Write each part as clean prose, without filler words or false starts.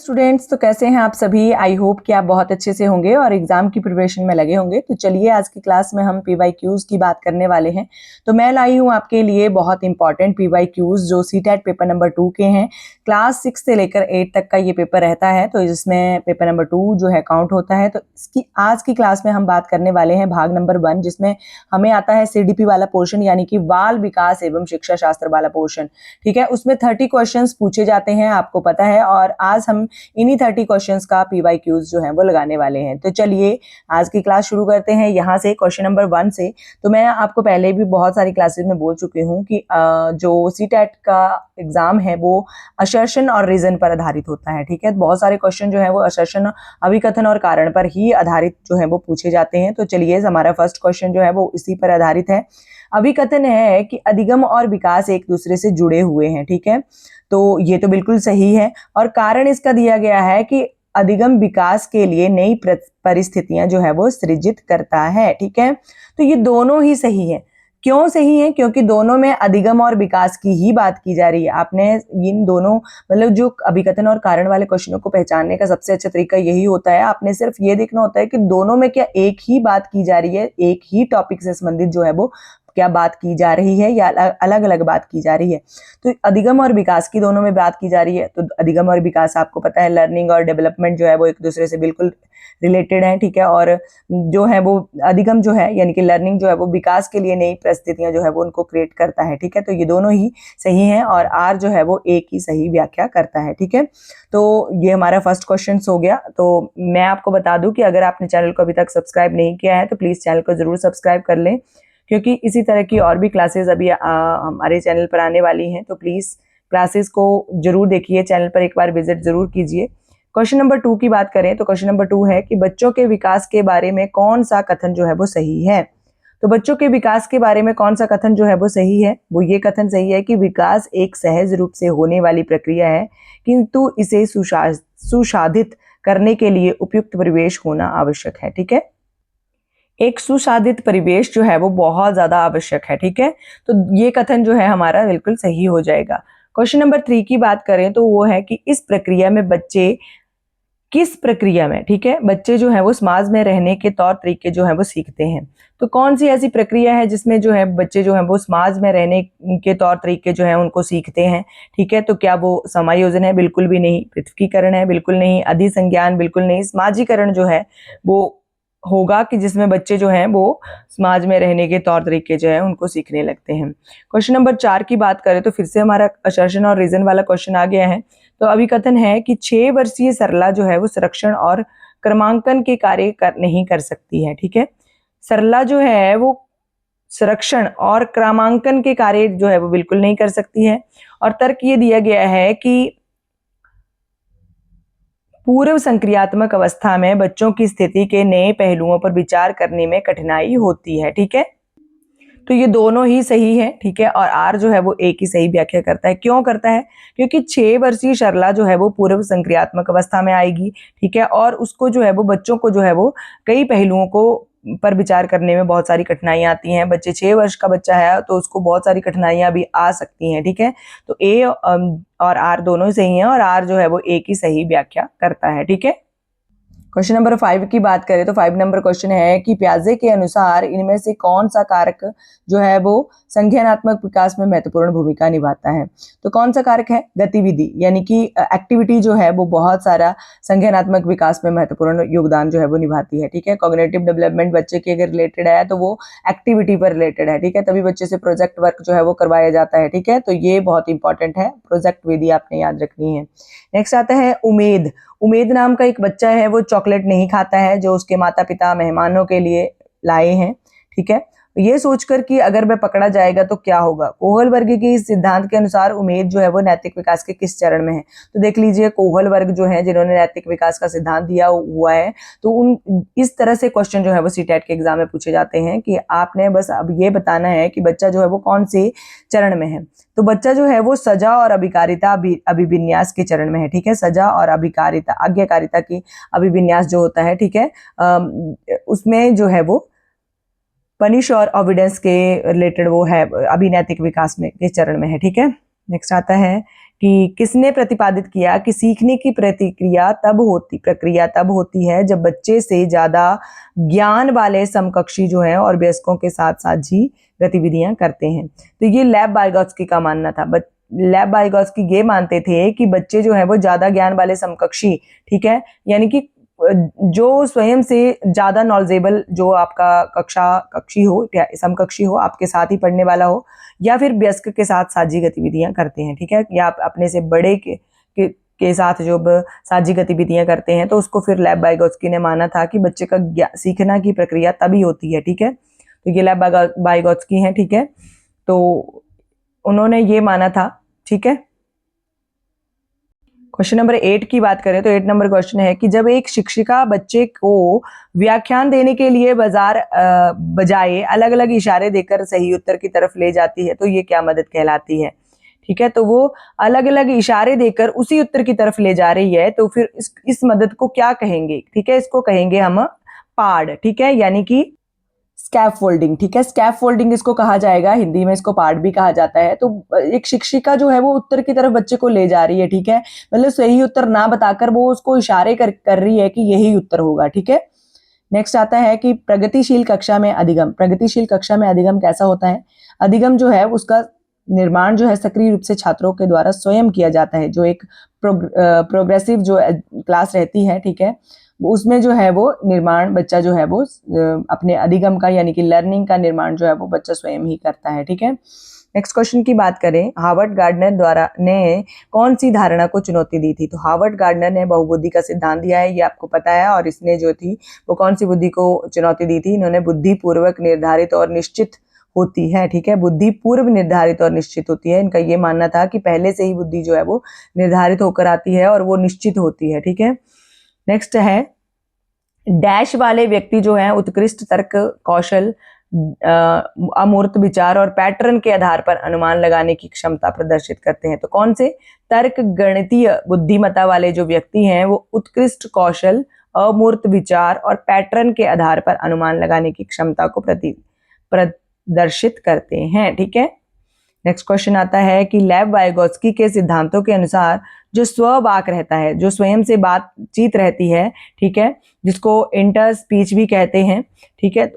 Students, तो कैसे हैं आप सभी। आई होप कि आप बहुत अच्छे से होंगे और एग्जाम की प्रिपरेशन में लगे होंगे। तो चलिए आज की क्लास में हम पीवाईक्यूज की बात करने वाले हैं। तो मैं लाई हूं आपके लिए बहुत इंपॉर्टेंट पीवाईक्यूज जो सीटेट पेपर नंबर 2 के हैं। क्लास 6 से लेकर 8 तक का ये पेपर रहता है, तो इसमें पेपर नंबर 2 जो है काउंट होता है। तो इसकी आज की क्लास में हम बात करने वाले हैं भाग नंबर 1, जिसमें हमें आता है सीडीपी वाला पोर्शन, यानी कि बाल विकास एवं शिक्षा शास्त्र वाला पोर्शन। ठीक है, उसमें 30 क्वेश्चन पूछे जाते हैं, आपको पता है। और आज हम इन्हीं 30 क्वेश्चंस का पीवाईक्यूज जो है वो लगाने वाले हैं। तो चलिए आज की क्लास शुरू करते हैं यहाँ से क्वेश्चन नंबर 1 से। तो मैं आपको पहले भी बहुत सारी क्लासेस में बोल चुकी हूँ कि जो सीटेट का एग्जाम है वो असर्शन और रीजन पर आधारित होता है। ठीक है, बहुत सारे क्वेश्चन जो है वो असर्शन, अभिकथन और कारण पर ही आधारित जो है वो पूछे जाते हैं। तो चलिए हमारा फर्स्ट क्वेश्चन जो है वो इसी पर आधारित है। अभिकथन है कि अधिगम और विकास एक दूसरे से जुड़े हुए हैं। ठीक है, तो ये तो बिल्कुल सही है। और कारण इसका दिया गया है कि अधिगम विकास के लिए नई परिस्थितियां जो है वो सृजित करता है। ठीक है, तो ये दोनों ही सही है। क्यों सही है? क्योंकि दोनों में अधिगम और विकास की ही बात की जा रही है। आपने इन दोनों मतलब जो अभिकथन और कारण वाले क्वेश्चनों को पहचानने का सबसे अच्छा तरीका यही होता है। आपने सिर्फ ये देखना होता है कि दोनों में क्या एक ही बात की जा रही है, एक ही टॉपिक से संबंधित जो है वो क्या बात की जा रही है या अलग अलग बात की जा रही है। तो अधिगम और विकास की दोनों में बात की जा रही है। तो अधिगम और विकास आपको पता है लर्निंग और डेवलपमेंट जो है वो एक दूसरे से बिल्कुल रिलेटेड है। ठीक है, और जो है वो अधिगम जो है यानी कि लर्निंग जो है वो विकास के लिए नई परिस्थितियां जो है वो उनको क्रिएट करता है। ठीक है, तो ये दोनों ही सही हैं और आर जो है वो एक ही सही व्याख्या करता है। ठीक है, तो ये हमारा फर्स्ट क्वेश्चन हो गया। तो मैं आपको बता दूं कि अगर आपने चैनल को अभी तक सब्सक्राइब नहीं किया है तो प्लीज चैनल को जरूर सब्सक्राइब कर लें, क्योंकि इसी तरह की और भी क्लासेस अभी हमारे चैनल पर आने वाली हैं। तो प्लीज क्लासेस को जरूर देखिए, चैनल पर एक बार विजिट जरूर कीजिए। क्वेश्चन नंबर 2 की बात करें तो क्वेश्चन नंबर 2 है कि बच्चों के विकास के बारे में कौन सा कथन जो है वो सही है। तो बच्चों के विकास के बारे में कौन सा कथन जो है वो सही है? वो ये कथन सही है कि विकास एक सहज रूप से होने वाली प्रक्रिया है, किंतु इसे सुसाधित करने के लिए उपयुक्त परिवेश होना आवश्यक है। ठीक है, एक सुसाधित परिवेश जो है वो बहुत ज्यादा आवश्यक है। ठीक है, तो ये कथन जो है हमारा बिल्कुल सही हो जाएगा। क्वेश्चन नंबर 3 की बात करें तो वो है कि इस प्रक्रिया में बच्चे किस प्रक्रिया में, ठीक है, बच्चे जो है वो समाज में रहने के तौर तरीके जो है वो सीखते हैं। तो कौन सी ऐसी प्रक्रिया है जिसमें जो है बच्चे जो है वो समाज में रहने के तौर तरीके जो है उनको सीखते हैं? ठीक है, तो क्या वो समायोजन है? बिल्कुल भी नहीं। पृथकीकरण है? बिल्कुल नहीं। अधिसंज्ञान? बिल्कुल नहीं। समाजीकरण जो है वो होगा कि जिसमें बच्चे जो हैं वो समाज में रहने के तौर तरीके जो है उनको सीखने लगते हैं। क्वेश्चन नंबर 4 की बात करें तो फिर से हमारा असर्शन और रीजन वाला क्वेश्चन आ गया है। तो अभिकथन है कि 6 वर्षीय सरला जो है वो संरक्षण और क्रमांकन के कार्य नहीं कर सकती है। ठीक है, सरला जो है वो संरक्षण और क्रमांकन के कार्य जो है वो बिल्कुल नहीं कर सकती है। और तर्क ये दिया गया है कि पूर्व संक्रियात्मक अवस्था में बच्चों की स्थिति के नए पहलुओं पर विचार करने में कठिनाई होती है। ठीक है, तो ये दोनों ही सही है। ठीक है, और आर जो है वो एक ही सही व्याख्या करता है। क्यों करता है? क्योंकि 6 वर्षीय सरला जो है वो पूर्व संक्रियात्मक अवस्था में आएगी। ठीक है, और उसको जो है वो बच्चों को जो है वो कई पहलुओं को पर विचार करने में बहुत सारी कठिनाइयां आती हैं। बच्चे 6 वर्ष का बच्चा है तो उसको बहुत सारी कठिनाइयां भी आ सकती हैं। ठीक है, तो ए और आर दोनों ही सही हैं और आर जो है वो एक ही सही व्याख्या करता है। ठीक है, क्वेश्चन नंबर 5 की बात करें तो 5 नंबर क्वेश्चन है कि पियाजे के अनुसार इनमें से कौन सा कारक जो है वो संज्ञानात्मक विकास में महत्वपूर्ण भूमिका निभाता है। तो कौन सा कारक है? गतिविधि, यानी कि एक्टिविटी जो है वो बहुत सारा संज्ञानात्मक विकास में महत्वपूर्ण योगदान जो है वो निभाती है। ठीक है, कॉग्निटिव डेवलपमेंट बच्चे के अगर रिलेटेड है तो वो एक्टिविटी पर रिलेटेड है। ठीक है, तभी बच्चे से प्रोजेक्ट वर्क जो है वो करवाया जाता है। ठीक है, तो ये बहुत इंपॉर्टेंट है, प्रोजेक्ट विधि आपने याद रखनी है। नेक्स्ट आता है उमेद। उमेद नाम का एक बच्चा है, वो चॉकलेट नहीं खाता है जो उसके माता पिता मेहमानों के लिए लाए हैं। ठीक है, ये सोचकर कि अगर वह पकड़ा जाएगा तो क्या होगा। कोहल वर्ग के इस सिद्धांत के अनुसार उमेद जो है वो नैतिक विकास के किस चरण में है? तो देख लीजिए, कोहल वर्ग जो है जिन्होंने नैतिक विकास का सिद्धांत दिया हुआ है, तो उन इस तरह से क्वेश्चन जो है वो सीटेट के एग्जाम में पूछे जाते हैं कि आपने बस अब ये बताना है कि बच्चा जो है वो कौन से चरण में है। तो बच्चा जो है वो सजा और अभिकारिता अभिविन्यास के चरण में है। ठीक है, सजा और अभिकारिता, आज्ञाकारिता की अभिविन्यास जो होता है, ठीक है, उसमें जो है वो पनिश और एविडेंस के रिलेटेड वो है, अभी नैतिक विकास में के चरण में है। ठीक है, नेक्स्ट आता है कि किसने प्रतिपादित किया कि सीखने की प्रक्रिया तब होती है जब बच्चे से ज़्यादा ज्ञान वाले समकक्षी जो हैं और वयस्कों के साथ साझी गतिविधियां करते हैं। तो ये लेव वाइगोत्स्की का मानना था। लेव वाइगोत्स्की ये मानते थे कि बच्चे जो है वो ज़्यादा ज्ञान वाले समकक्षी, ठीक है, यानी कि जो स्वयं से ज़्यादा नॉलेजेबल, जो आपका कक्षी हो, समकक्षी हो, आपके साथ ही पढ़ने वाला हो, या फिर वयस्क के साथ साझी गतिविधियां करते हैं, ठीक है, या आप अपने से बड़े के साथ जो साझी गतिविधियां करते हैं, तो उसको फिर लेव वाइगोत्स्की ने माना था कि बच्चे का सीखना की प्रक्रिया तभी होती है, ठीक है। तो ये लेव वाइगोत्स्की हैं, ठीक है, तो उन्होंने ये माना था, ठीक है। क्वेश्चन नंबर 8 की बात करें तो 8 नंबर क्वेश्चन है कि जब एक शिक्षिका बच्चे को व्याख्यान देने के लिए बजाय अलग अलग इशारे देकर सही उत्तर की तरफ ले जाती है तो ये क्या मदद कहलाती है, ठीक है। तो वो अलग अलग इशारे देकर उसी उत्तर की तरफ ले जा रही है, तो फिर इस मदद को क्या कहेंगे, ठीक है, इसको कहेंगे हम पार्ड, ठीक है, यानी कि स्कैफोल्डिंग, ठीक है, स्कैफोल्डिंग इसको कहा जाएगा, हिंदी में इसको पार्ट भी कहा जाता है। तो एक शिक्षिका जो है वो उत्तर की तरफ बच्चे को ले जा रही है, ठीक है, मतलब सही उत्तर ना बताकर वो उसको इशारे कर रही है कि यही उत्तर होगा, ठीक है। नेक्स्ट आता है कि प्रगतिशील कक्षा में अधिगम। प्रगतिशील कक्षा में अधिगम कैसा होता है? अधिगम जो है उसका निर्माण जो है सक्रिय रूप से छात्रों के द्वारा स्वयं किया जाता है। जो एक प्रोग्रेसिव जो क्लास रहती है, ठीक है, उसमें जो है वो निर्माण बच्चा जो है वो अपने अधिगम का यानी कि लर्निंग का निर्माण जो है वो बच्चा स्वयं ही करता है, ठीक है। नेक्स्ट क्वेश्चन की बात करें, हार्वर्ड गार्डनर ने कौन सी धारणा को चुनौती दी थी? तो हार्वर्ड गार्डनर ने बहुबुद्धि का सिद्धांत दिया है, ये आपको पता है, और इसने जो थी वो कौन सी बुद्धि को चुनौती दी थी? इन्होंने बुद्धि पूर्वक निर्धारित और निश्चित होती है, ठीक है, बुद्धि पूर्व निर्धारित और निश्चित होती है। इनका ये मानना था कि पहले से ही बुद्धि जो है वो निर्धारित होकर आती है और वो निश्चित होती है, ठीक है। नेक्स्ट है, डैश वाले व्यक्ति जो है उत्कृष्ट तर्क कौशल, अमूर्त विचार और पैटर्न के आधार पर अनुमान लगाने की क्षमता प्रदर्शित करते हैं। तो कौन से? तर्क गणितीय बुद्धिमत्ता वाले जो व्यक्ति हैं वो उत्कृष्ट कौशल, अमूर्त विचार और पैटर्न के आधार पर अनुमान लगाने की क्षमता को प्रदर्शित करते हैं, ठीक है। नेक्स्ट क्वेश्चन आता है कि लेव वाइगोत्स्की के सिद्धांतों के अनुसार जो स्ववाक रहता है, जो स्वयं से बातचीत रहती है, ठीक है, जिसको इंटर स्पीच भी कहते हैं, ठीक है,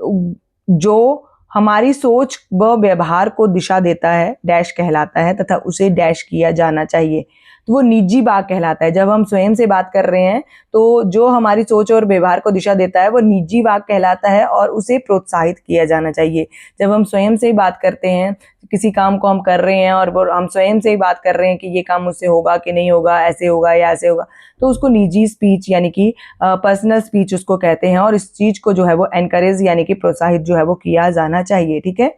जो हमारी सोच व व्यवहार को दिशा देता है, डैश कहलाता है तथा उसे डैश किया जाना चाहिए। तो वो निजी वाक कहलाता है। जब हम स्वयं से बात कर रहे हैं तो जो हमारी सोच और व्यवहार को दिशा देता है वो निजी वाक कहलाता है और उसे प्रोत्साहित किया जाना चाहिए। जब हम स्वयं से ही बात करते हैं, किसी काम को हम कर रहे हैं और वो हम स्वयं से ही बात कर रहे हैं कि ये काम मुझसे होगा कि नहीं होगा, ऐसे होगा या ऐसे होगा, तो उसको निजी स्पीच यानी कि पर्सनल स्पीच उसको कहते हैं और इस चीज को जो है वो एनकरेज यानी कि प्रोत्साहित जो है वो किया जाना चाहिए, ठीक है।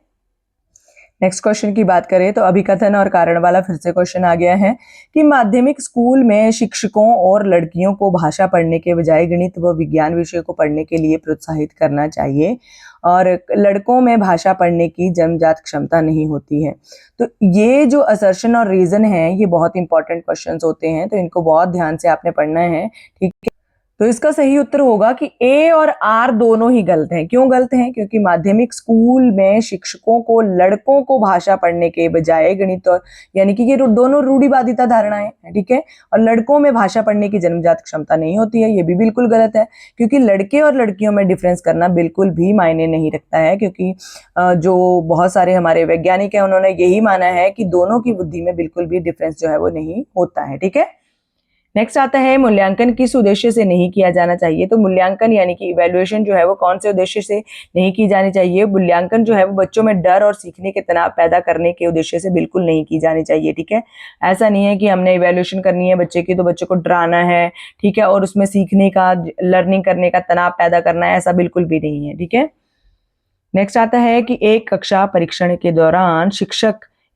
नेक्स्ट क्वेश्चन की बात करें तो अभिकथन और कारण वाला फिर से क्वेश्चन आ गया है कि माध्यमिक स्कूल में शिक्षकों और लड़कियों को भाषा पढ़ने के बजाय गणित व विज्ञान विषय को पढ़ने के लिए प्रोत्साहित करना चाहिए और लड़कों में भाषा पढ़ने की जन्मजात क्षमता नहीं होती है। तो ये जो असर्शन और रीजन है ये बहुत इंपॉर्टेंट क्वेश्चंस होते हैं, तो इनको बहुत ध्यान से आपने पढ़ना है, ठीक है। तो इसका सही उत्तर होगा कि ए और आर दोनों ही गलत हैं। क्यों गलत हैं? क्योंकि माध्यमिक स्कूल में शिक्षकों को लड़कों को भाषा पढ़ने के बजाय गणित और यानी कि ये दोनों रूढ़िवादिता धारणाएं हैं, ठीक है, और लड़कों में भाषा पढ़ने की जन्मजात क्षमता नहीं होती है, ये भी बिल्कुल गलत है। क्योंकि लड़के और लड़कियों में डिफरेंस करना बिल्कुल भी मायने नहीं रखता है, क्योंकि जो बहुत सारे हमारे वैज्ञानिक हैं उन्होंने यही माना है कि दोनों की बुद्धि में बिल्कुल भी डिफरेंस जो है वो नहीं होता है, ठीक है। नेक्स्ट आता है मूल्यांकन किस उद्देश्य से नहीं किया जाना चाहिए। तो मूल्यांकन यानी कि इवैल्यूएशन जो है वो कौन से उद्देश्य से नहीं की जानी चाहिए? मूल्यांकन जो है वो बच्चों में डर और सीखने के तनाव पैदा करने के उद्देश्य से बिल्कुल नहीं की जानी चाहिए, ठीक है। ऐसा नहीं है कि हमने इवैल्यूएशन करनी है बच्चे की तो बच्चे को डराना है, ठीक है, और उसमें सीखने का, लर्निंग करने का तनाव पैदा करना है, ऐसा बिल्कुल भी नहीं है, ठीक है। नेक्स्ट आता है कि एक कक्षा परीक्षण के दौरान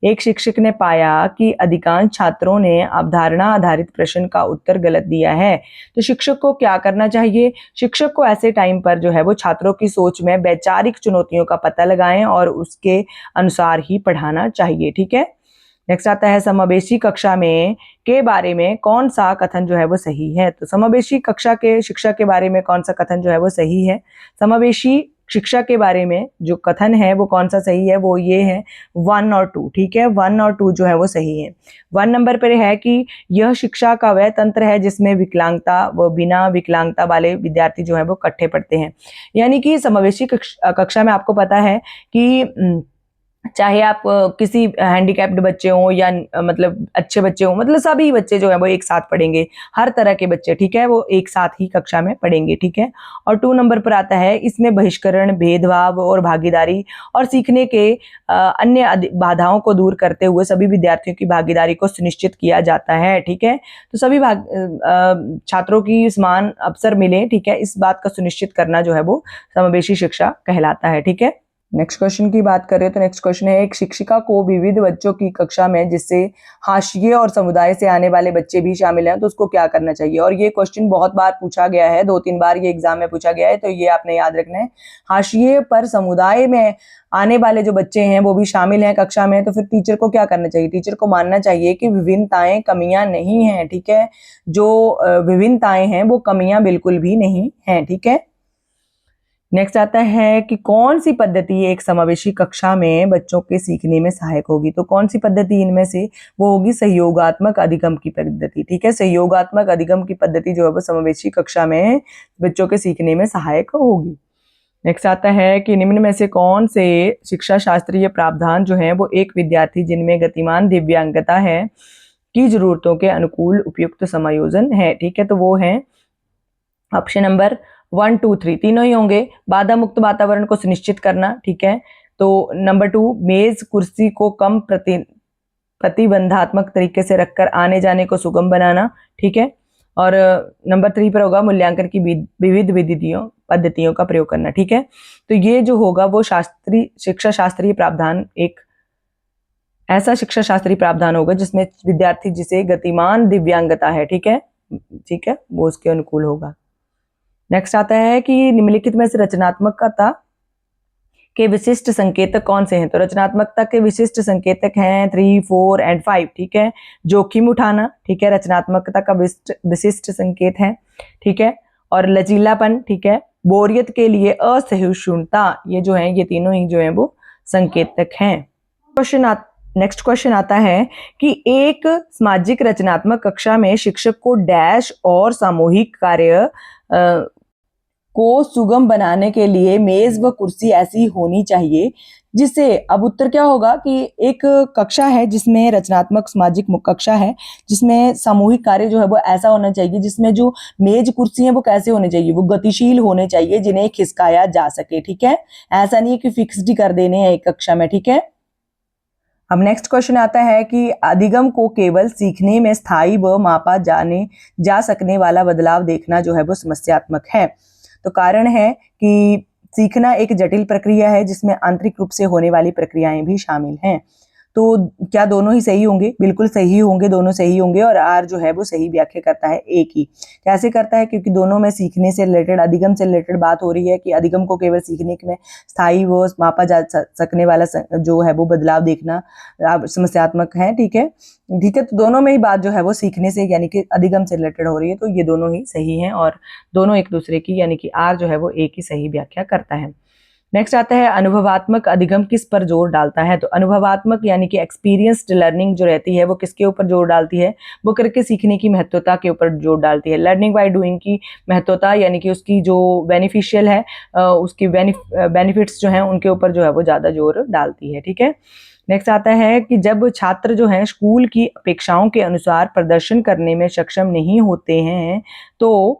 एक शिक्षक ने पाया कि अधिकांश छात्रों ने अवधारणा आधारित प्रश्न का उत्तर गलत दिया है। तो शिक्षक को क्या करना चाहिए? शिक्षक को ऐसे टाइम पर जो है वो छात्रों की सोच में वैचारिक चुनौतियों का पता लगाएं और उसके अनुसार ही पढ़ाना चाहिए, ठीक है। नेक्स्ट आता है समावेशी कक्षा में के बारे में कौन सा कथन जो है वो सही है। तो समावेशी कक्षा के शिक्षा के बारे में कौन सा कथन जो है वो सही है? समावेशी शिक्षा के बारे में जो कथन है वो कौन सा सही है, वो ये है 1 और 2, ठीक है। 1 और 2 जो है वो सही है। 1 नंबर पर है कि यह शिक्षा का वह तंत्र है जिसमें विकलांगता व बिना विकलांगता वाले विद्यार्थी जो है वो इकट्ठे पढ़ते हैं। यानी कि समावेशी कक्षा में आपको पता है कि चाहे आप किसी हैंडीकैप्ड बच्चे हों या मतलब अच्छे बच्चे हों, मतलब सभी बच्चे जो है वो एक साथ पढ़ेंगे, हर तरह के बच्चे, ठीक है, वो एक साथ ही कक्षा में पढ़ेंगे, ठीक है। और 2 नंबर पर आता है, इसमें बहिष्करण, भेदभाव और भागीदारी और सीखने के अन्य बाधाओं को दूर करते हुए सभी विद्यार्थियों की भागीदारी को सुनिश्चित किया जाता है, ठीक है। तो सभी छात्रों की समान अवसर मिले, ठीक है, इस बात का सुनिश्चित करना जो है वो समावेशी शिक्षा कहलाता है, ठीक है। नेक्स्ट क्वेश्चन की बात करें तो नेक्स्ट क्वेश्चन है, एक शिक्षिका को विविध बच्चों की कक्षा में जिससे हाशिए और समुदाय से आने वाले बच्चे भी शामिल हैं तो उसको क्या करना चाहिए। और ये क्वेश्चन बहुत बार पूछा गया है, 2-3 बार ये एग्जाम में पूछा गया है, तो ये आपने याद रखना है। हाशिए पर समुदाय में आने वाले जो बच्चे हैं वो भी शामिल हैं कक्षा में, तो फिर टीचर को क्या करना चाहिए, टीचर को मानना चाहिए कि विभिन्नताएं कमियां नहीं हैं, ठीक है। जो विभिन्नताएं हैं वो कमियां बिल्कुल भी नहीं हैं, ठीक है। नेक्स्ट आता है कि कौन सी पद्धति एक समावेशी कक्षा में बच्चों के सीखने में सहायक होगी। तो कौन सी पद्धति इनमें से वो होगी सहयोगात्मक अधिगम की पद्धति, ठीक है। सहयोगात्मक अधिगम की पद्धति जो है वो समावेशी कक्षा में बच्चों के सीखने में सहायक होगी। नेक्स्ट आता है कि निम्न में से कौन से शिक्षा शास्त्रीय प्रावधान जो है वो एक विद्यार्थी जिनमें गतिमान दिव्यांगता है की जरूरतों के अनुकूल उपयुक्त समायोजन है, ठीक है। तो वो है ऑप्शन नंबर 1, 2, 3 तीनों ही होंगे। बाधा मुक्त वातावरण को सुनिश्चित करना, ठीक है। तो नंबर 2 मेज कुर्सी को कम प्रतिबंधात्मक तरीके से रखकर आने जाने को सुगम बनाना, ठीक है। और नंबर 3 पर होगा मूल्यांकन की विविध विधियों पद्धतियों का प्रयोग करना, ठीक है। तो ये जो होगा वो शिक्षा शास्त्रीय प्रावधान एक ऐसा शिक्षा शास्त्रीय प्रावधान होगा जिसमें विद्यार्थी जिसे गतिमान दिव्यांगता है, ठीक है, ठीक है, वो उसके अनुकूल होगा। नेक्स्ट आता है कि निम्नलिखित में से रचनात्मकता के विशिष्ट संकेतक कौन से हैं। तो रचनात्मकता के विशिष्ट संकेतक हैं 3, 4 एंड 5, ठीक है। जोखिम उठाना, ठीक है, रचनात्मकता का विशिष्ट संकेत है, ठीक है। और लचीलापन, ठीक है। बोरियत के लिए असहिष्णुता, ये जो है ये तीनों ही जो है वो संकेतक हैं। नेक्स्ट क्वेश्चन आता है कि एक सामाजिक रचनात्मक कक्षा में शिक्षक को डैश और सामूहिक कार्य को सुगम बनाने के लिए मेज व कुर्सी ऐसी होनी चाहिए जिससे, अब उत्तर क्या होगा कि एक कक्षा है जिसमें रचनात्मक सामाजिक कक्षा है जिसमें सामूहिक कार्य जो है वो ऐसा होना चाहिए जिसमें जो मेज कुर्सी है वो कैसे होने चाहिए, वो गतिशील होने चाहिए, जिन्हें खिसकाया जा सके, ठीक है। ऐसा नहीं है कि फिक्स्ड ही कर देने हैं एक कक्षा में, ठीक है। अब नेक्स्ट क्वेश्चन आता है कि अधिगम को केवल सीखने में स्थायी व मापा जा सकने वाला बदलाव देखना जो है वो समस्यात्मक है। तो कारण है कि सीखना एक जटिल प्रक्रिया है जिसमें आंतरिक रूप से होने वाली प्रक्रियाएं भी शामिल हैं। तो क्या दोनों ही सही होंगे? बिल्कुल सही होंगे, दोनों सही होंगे। और आर जो है वो सही व्याख्या करता है एक ही। कैसे करता है? क्योंकि दोनों में सीखने से रिलेटेड, अधिगम से रिलेटेड बात हो रही है कि अधिगम को केवल सीखने में स्थायी व मापा जा सकने वाला जो है वो बदलाव देखना समस्यात्मक है, ठीक है, ठीक है। तो दोनों में ही बात जो है वो सीखने से यानी कि अधिगम से रिलेटेड हो रही है, तो ये दोनों ही सही हैं और दोनों एक दूसरे की यानी कि आर जो है वो एक ही सही व्याख्या करता है। नेक्स्ट आता है अनुभवात्मक अधिगम किस पर जोर डालता है। तो अनुभवात्मक यानी कि एक्सपीरियंस्ड लर्निंग जो रहती है वो किसके ऊपर जोर डालती है, वो करके सीखने की महत्वता के ऊपर जोर डालती है। लर्निंग बाय डूइंग की महत्वता यानी कि उसकी जो बेनिफिशियल है उसकी बेनिफिट्स जो हैं उनके ऊपर जो है वो ज़्यादा जोर डालती है, ठीक है। नेक्स्ट आता है कि जब छात्र जो हैं स्कूल की अपेक्षाओं के अनुसार प्रदर्शन करने में सक्षम नहीं होते हैं तो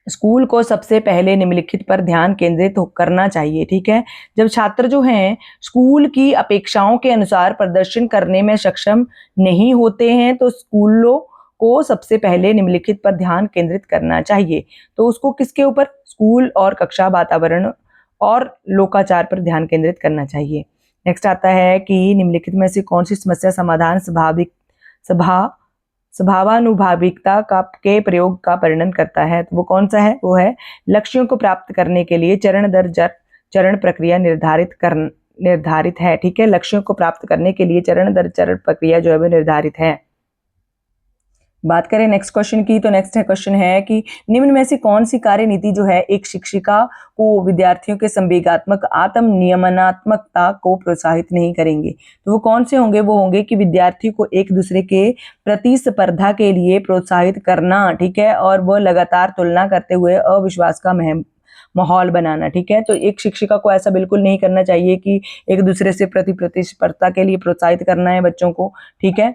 स्कूल को सबसे पहले निम्नलिखित पर ध्यान केंद्रित करना चाहिए, ठीक है। जब छात्र जो हैं स्कूल की अपेक्षाओं के अनुसार प्रदर्शन करने में सक्षम नहीं होते हैं तो स्कूलों को सबसे पहले निम्नलिखित पर ध्यान केंद्रित करना चाहिए। तो उसको किसके ऊपर? स्कूल और कक्षा वातावरण और लोकाचार पर ध्यान केंद्रित करना चाहिए। नेक्स्ट आता है कि निम्नलिखित में से कौन सी समस्या समाधान स्वभावानुभाविकता के प्रयोग का वर्णन करता है। तो वो कौन सा है? वो है लक्ष्यों को प्राप्त करने के लिए चरण दर चरण प्रक्रिया निर्धारित है, ठीक है। लक्ष्यों को प्राप्त करने के लिए चरण दर चरण प्रक्रिया जो है वो निर्धारित है। बात करें नेक्स्ट क्वेश्चन की, तो नेक्स्ट क्वेश्चन है कि निम्न में से कौन सी कार्य नीति जो है एक शिक्षिका को विद्यार्थियों के संवेगात्मक आत्म नियमनात्मकता को प्रोत्साहित नहीं करेंगे। तो वो कौन से होंगे? वो होंगे कि विद्यार्थी को एक दूसरे के प्रतिस्पर्धा के लिए प्रोत्साहित करना, ठीक है, और वो लगातार तुलना करते हुए अविश्वास का माहौल बनाना, ठीक है। तो एक शिक्षिका को ऐसा बिल्कुल नहीं करना चाहिए कि एक दूसरे से प्रतिस्पर्धा के लिए प्रोत्साहित करना है बच्चों को, ठीक है,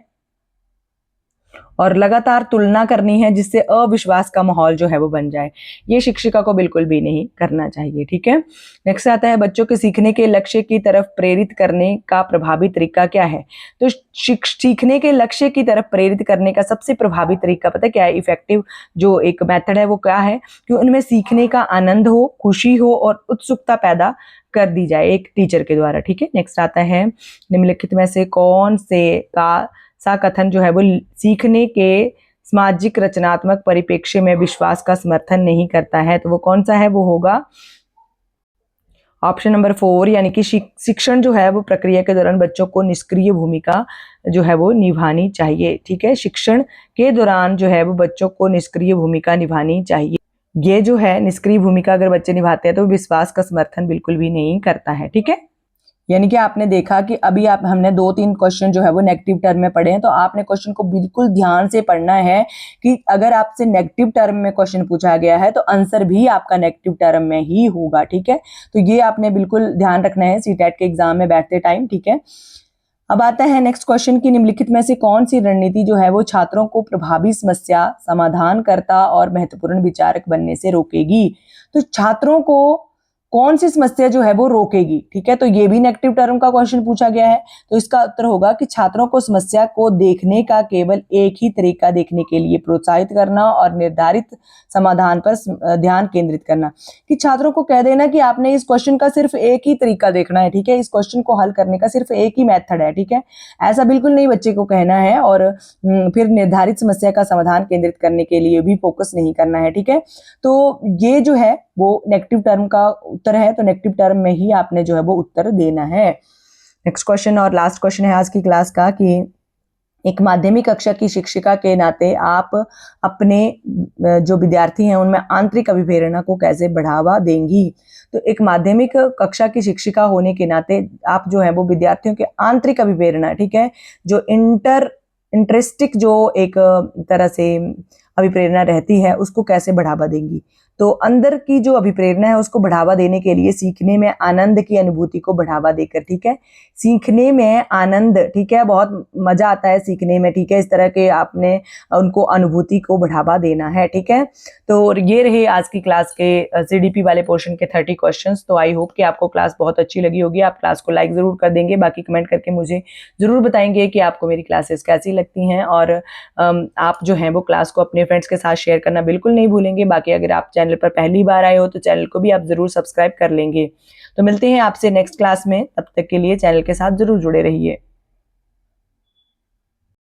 और लगातार तुलना करनी है जिससे अविश्वास का माहौल जो है वो बन जाए। ये शिक्षिका को बिल्कुल भी नहीं करना चाहिए, ठीक है। नेक्स्ट आता है बच्चों के सीखने के लक्ष्य की तरफ प्रेरित करने का प्रभावी तरीका क्या है? तो सीखने के लक्ष्य की तरफ प्रेरित करने का सबसे प्रभावी तरीका पता क्या है? इफेक्टिव जो एक मेथड है वो क्या है कि उनमें सीखने का आनंद हो, खुशी हो और उत्सुकता पैदा कर दी जाए एक टीचर के द्वारा, ठीक है। नेक्स्ट आता है निम्नलिखित में से कौन से सा कथन जो है वो सीखने के सामाजिक रचनात्मक परिप्रेक्ष्य में विश्वास का समर्थन नहीं करता है? तो वो कौन सा है? वो होगा ऑप्शन नंबर 4, यानी कि शिक्षण जो है वो प्रक्रिया के दौरान बच्चों को निष्क्रिय भूमिका जो है वो निभानी चाहिए, ठीक है। शिक्षण के दौरान जो है वो बच्चों को निष्क्रिय भूमिका निभानी चाहिए। ये जो है निष्क्रिय भूमिका अगर बच्चे निभाते हैं तो विश्वास का समर्थन बिल्कुल भी नहीं करता है, ठीक है। यानी कि आपने देखा कि अभी हमने 2-3 क्वेश्चन जो है वो नेगेटिव टर्म में पढ़े हैं, तो आपने क्वेश्चन को बिल्कुल ध्यान से पढ़ना है कि अगर आपसे नेगेटिव टर्म में क्वेश्चन पूछा गया है तो आंसर भी आपका नेगेटिव टर्म में ही होगा, ठीक है। तो ये आपने बिल्कुल ध्यान रखना है सीटेट के एग्जाम में बैठते टाइम, ठीक है। अब आता है नेक्स्ट क्वेश्चन की निम्नलिखित में से कौन सी रणनीति जो है वो छात्रों को प्रभावी समस्या समाधानकर्ता और महत्वपूर्ण विचारक बनने से रोकेगी? तो छात्रों को कौन सी समस्या जो है वो रोकेगी, ठीक है। तो ये भी नेगेटिव टर्म का क्वेश्चन पूछा गया है, तो इसका उत्तर होगा कि छात्रों को समस्या को देखने का केवल एक ही तरीका देखने के लिए प्रोत्साहित करना और निर्धारित समाधान पर ध्यान केंद्रित करना। कि छात्रों को कह देना कि आपने इस क्वेश्चन का सिर्फ एक ही तरीका देखना है, ठीक है, इस क्वेश्चन को हल करने का सिर्फ एक ही मेथड है, ठीक है। ऐसा बिल्कुल नहीं बच्चे को कहना है, और फिर निर्धारित समस्या का समाधान केंद्रित करने के लिए भी फोकस नहीं करना है, ठीक है। तो ये जो है वो नेगेटिव टर्म का उत्तर है, तो नेगेटिव टर्म में ही आपने जो है वो उत्तर देना है। नेक्स्ट क्वेश्चन और लास्ट क्वेश्चन है आज की क्लास का कि एक माध्यमिक कक्षा की शिक्षिका के नाते आप अपने जो विद्यार्थी हैं उनमें आंतरिक अभिप्रेरणा को कैसे बढ़ावा देंगी? तो एक माध्यमिक कक्षा की शिक्षिका होने के नाते आप जो है वो विद्यार्थियों के आंतरिक अभिप्रेरणा, ठीक है, जो इंटरेस्टिक जो एक तरह से अभिप्रेरणा रहती है उसको कैसे बढ़ावा देंगी? तो अंदर की जो अभिप्रेरणा है उसको बढ़ावा देने के लिए सीखने में आनंद की अनुभूति को बढ़ावा देकर, ठीक है, सीखने में आनंद, ठीक है, बहुत मजा आता है सीखने में, ठीक है, इस तरह के आपने उनको अनुभूति को बढ़ावा देना है, ठीक है। तो ये रहे आज की क्लास के सीडीपी वाले पोर्शन के 30 क्वेश्चंस। तो आई होप कि आपको क्लास बहुत अच्छी लगी होगी। आप क्लास को लाइक जरूर कर देंगे, बाकी कमेंट करके मुझे जरूर बताएंगे कि आपको मेरी क्लासेस कैसी लगती हैं, और आप जो है वो क्लास को अपने फ्रेंड्स के साथ शेयर करना बिल्कुल नहीं भूलेंगे। बाकी अगर आप चैनल पर पहली बार आए हो तो चैनल को भी आप जरूर सब्सक्राइब कर लेंगे। तो मिलते हैं आपसे नेक्स्ट क्लास में, तब तक के लिए चैनल के साथ जरूर जुड़े रहिए।